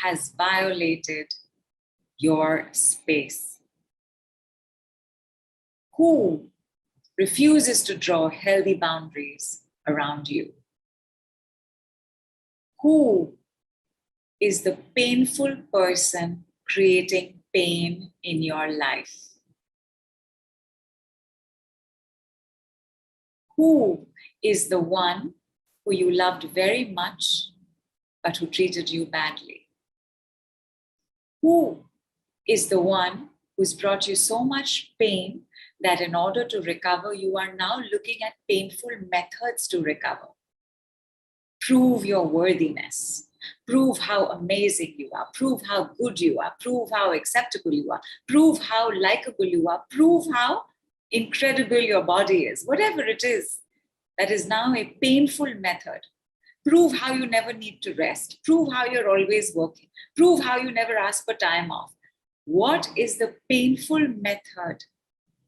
has violated your space? Who refuses to draw healthy boundaries around you? Who is the painful person creating pain in your life? Who is the one who you loved very much, but who treated you badly? Who is the one who's brought you so much pain that in order to recover, you are now looking at painful methods to recover? Prove your worthiness. Prove how amazing you are. Prove how good you are. Prove how acceptable you are. Prove how likable you are. Prove how incredible your body is. Whatever it is, that is now a painful method. Prove how you never need to rest. Prove how you're always working. Prove how you never ask for time off. What is the painful method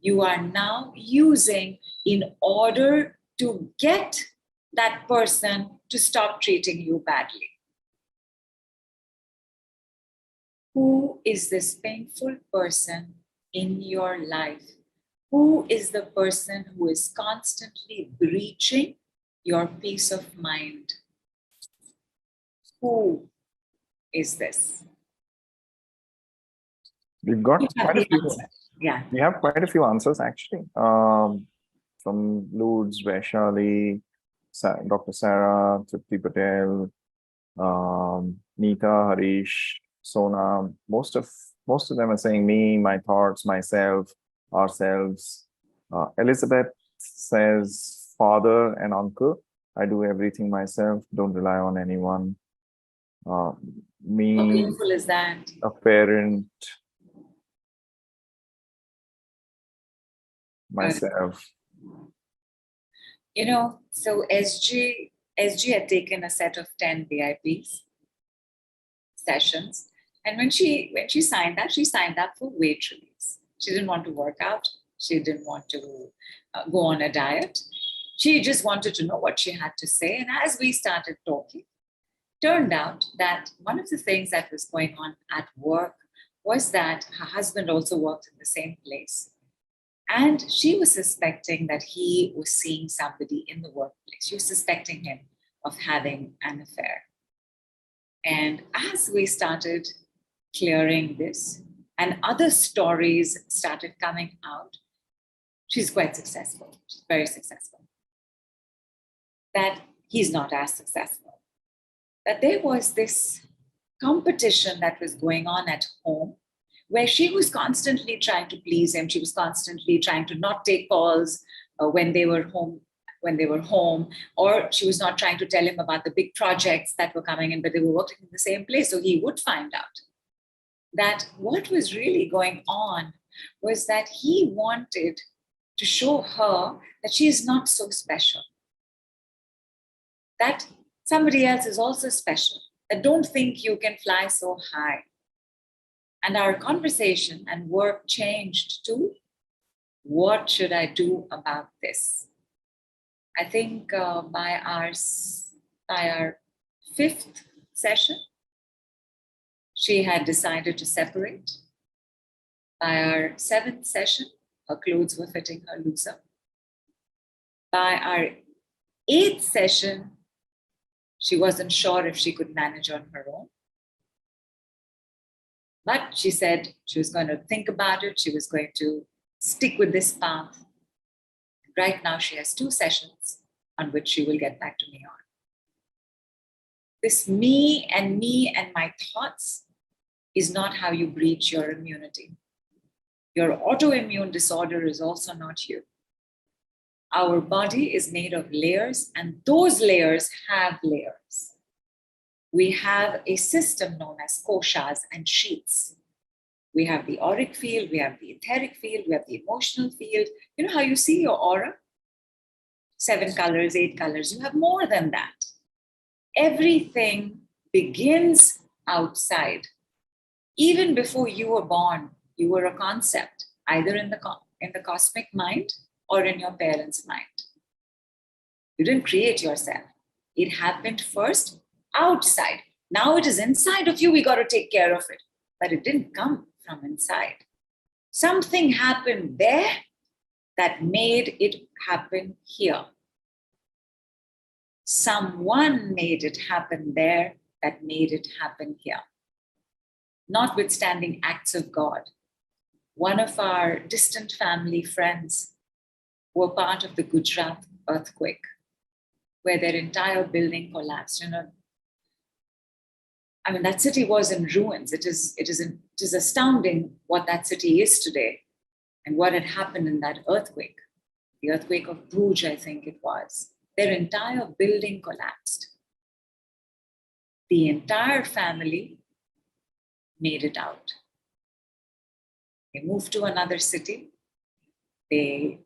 you are now using in order to get that person to stop treating you badly? Who is this painful person in your life? Who is the person who is constantly breaching your peace of mind? Who is this? We've got quite a few. Yeah. We have quite a few answers actually. From Lourdes, Vaishali, Dr. Sarah, Tripti Patel, Neeta, Harish, Sona. Most of them are saying me, my thoughts, myself, ourselves. Elizabeth says father and uncle. I do everything myself. Don't rely on anyone. Me, how painful is that? A parent, myself. You know, so SG had taken a set of 10 VIPs sessions, and when she signed up for weight release. She didn't want to work out. She didn't want to go on a diet. She just wanted to know what she had to say. And as we started talking, turned out that one of the things that was going on at work was that her husband also worked in the same place. And she was suspecting that he was seeing somebody in the workplace. She was suspecting him of having an affair. And as we started clearing this and other stories started coming out, she's quite successful. She's very successful. That he's not as successful. That there was this competition that was going on at home where she was constantly trying to please him. She was constantly trying to not take calls when they were home, or she was not trying to tell him about the big projects that were coming in, but they were working in the same place, so he would find out. That what was really going on was that he wanted to show her that she is not so special. That somebody else is also special. That don't think you can fly so high. And our conversation and work changed to, what should I do about this? I think by our 5th session, she had decided to separate. By our 7th session, her clothes were fitting her looser. By our 8th session, she wasn't sure if she could manage on her own. But she said she was going to think about it. She was going to stick with this path. Right now, she has 2 sessions on which she will get back to me on. This me and my thoughts is not how you breach your immunity. Your autoimmune disorder is also not you. Our body is made of layers, and those layers have layers. We have a system known as koshas and sheets. We have the auric field, we have the etheric field, we have the emotional field. You know how you see your aura? 7 colors, 8 colors. You have more than that. Everything begins outside. Even before you were born, you were a concept, either in the cosmic mind or in your parents' mind. You didn't create yourself. It happened first outside. Now it is inside of you, we got to take care of it. But it didn't come from inside. Something happened there that made it happen here. Someone made it happen there that made it happen here. Notwithstanding acts of God. One of our distant family friends were part of the Gujarat earthquake, where their entire building collapsed. I mean, that city was in ruins. It is astounding what that city is today and what had happened in that earthquake. The earthquake of Bruges, I think it was. Their entire building collapsed. The entire family made it out. They moved to another city. They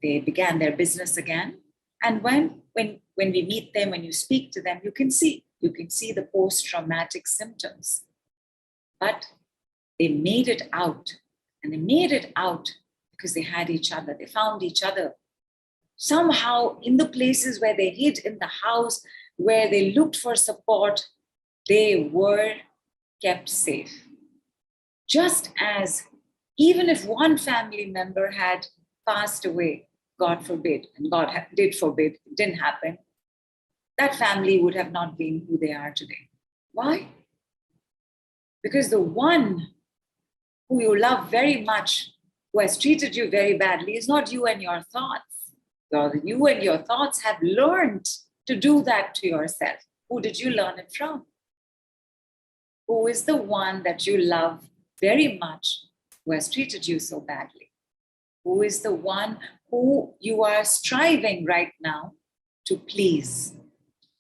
began their business again. And when we meet them, when you speak to them, you can see the post-traumatic symptoms. But they made it out. And they made it out because they had each other. They found each other. Somehow, in the places where they hid in the house, where they looked for support, they were kept safe. Just as even if one family member had passed away, God forbid, and God did forbid, it didn't happen, that family would have not been who they are today. Why? Because the one who you love very much, who has treated you very badly, is not you and your thoughts. You and your thoughts have learned to do that to yourself. Who did you learn it from? Who is the one that you love very much, who has treated you so badly? Who is the one who you are striving right now to please?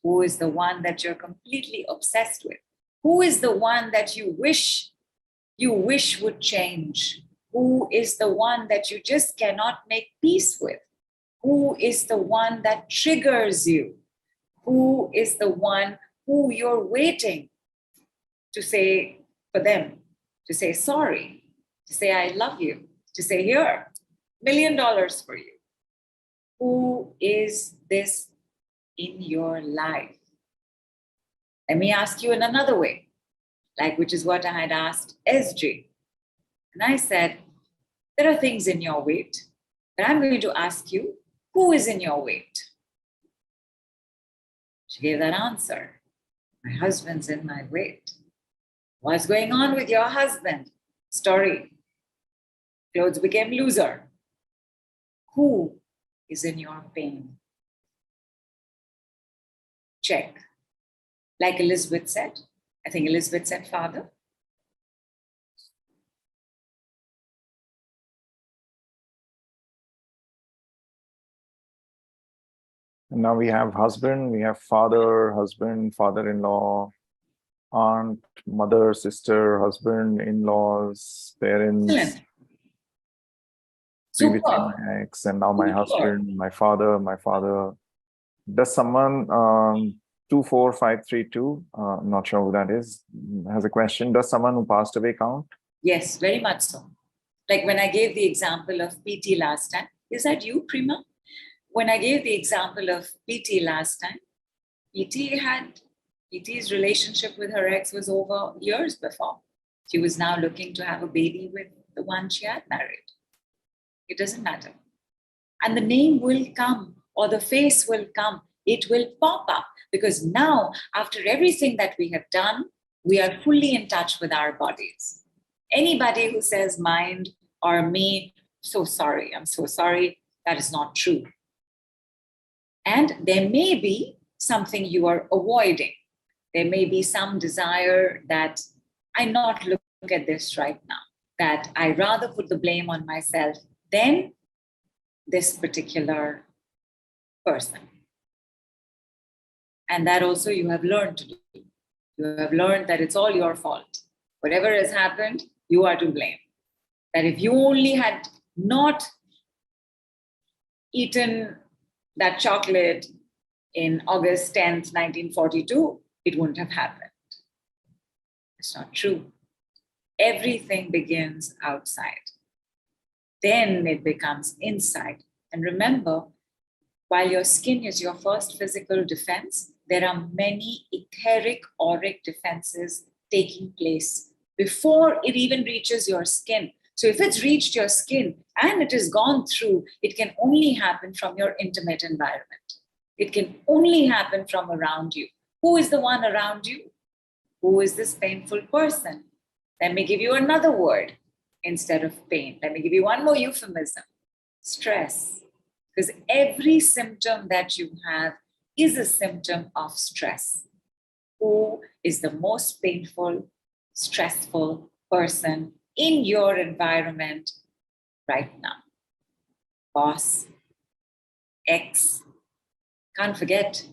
Who is the one that you're completely obsessed with? Who is the one that you wish would change? Who is the one that you just cannot make peace with? Who is the one that triggers you? Who is the one who you're waiting to say for them, to say sorry, to say I love you, to say here, $1 million for you? Who is this in your life? Let me ask you in another way, which is what I had asked SJ. And I said, there are things in your weight, but I'm going to ask you, who is in your weight? She gave that answer. My husband's in my weight. What's going on with your husband? Story. Clothes became loser. Who is in your pain? Check. Like Elizabeth said, I think Elizabeth said father. And now we have husband, we have father, husband, father-in-law, aunt, mother, sister, husband, in-laws, parents. Excellent. Previously Super. my ex, and now my Super. husband, my father. Does someone, 24532, I'm not sure who that is, has a question. Does someone who passed away count? Yes, very much so. Like when I gave the example of PT last time, is that you, Prima? When I gave the example of PT last time, PT's relationship with her ex was over years before. She was now looking to have a baby with the one she had married. It doesn't matter. And the name will come, or the face will come. It will pop up, because now, after everything that we have done, we are fully in touch with our bodies. Anybody who says mind or me, I'm so sorry, that is not true. And there may be something you are avoiding. There may be some desire that I not look at this right now, that I rather put the blame on myself than this particular person. And that also you have learned to do. You have learned that it's all your fault. Whatever has happened, you are to blame. That if you only had not eaten that chocolate in August 10th, 1942, it wouldn't have happened. It's not true. Everything begins outside. Then it becomes inside. And remember, while your skin is your first physical defense, there are many etheric auric defenses taking place before it even reaches your skin. So if it's reached your skin and it has gone through, it can only happen from your intimate environment. It can only happen from around you. Who is the one around you? Who is this painful person? Let me give you another word instead of pain. Let me give you one more euphemism: stress. Because every symptom that you have is a symptom of stress. Who is the most painful, stressful person in your environment right now? Boss, ex. Can't forget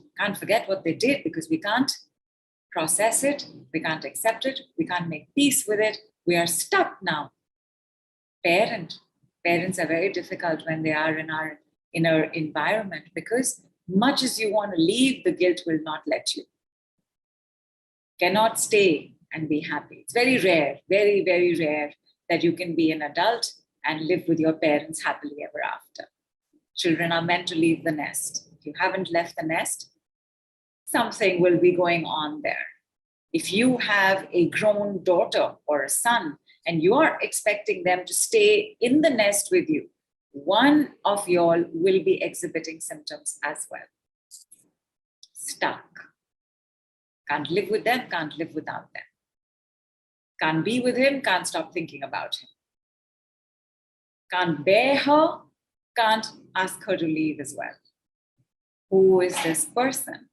what they did, because we can't process it, we can't accept it, we can't make peace with it. We are stuck now. Parents are very difficult when they are in our environment, because much as you want to leave, the guilt will not let you. Cannot stay and be happy. It's very rare, very, very rare that you can be an adult and live with your parents happily ever after. Children are meant to leave the nest. If you haven't left the nest, something will be going on there. If you have a grown daughter or a son and you are expecting them to stay in the nest with you, one of y'all will be exhibiting symptoms as well. Stuck. Can't live with them, can't live without them. Can't be with him, can't stop thinking about him. Can't bear her, can't ask her to leave as well. Who is this person?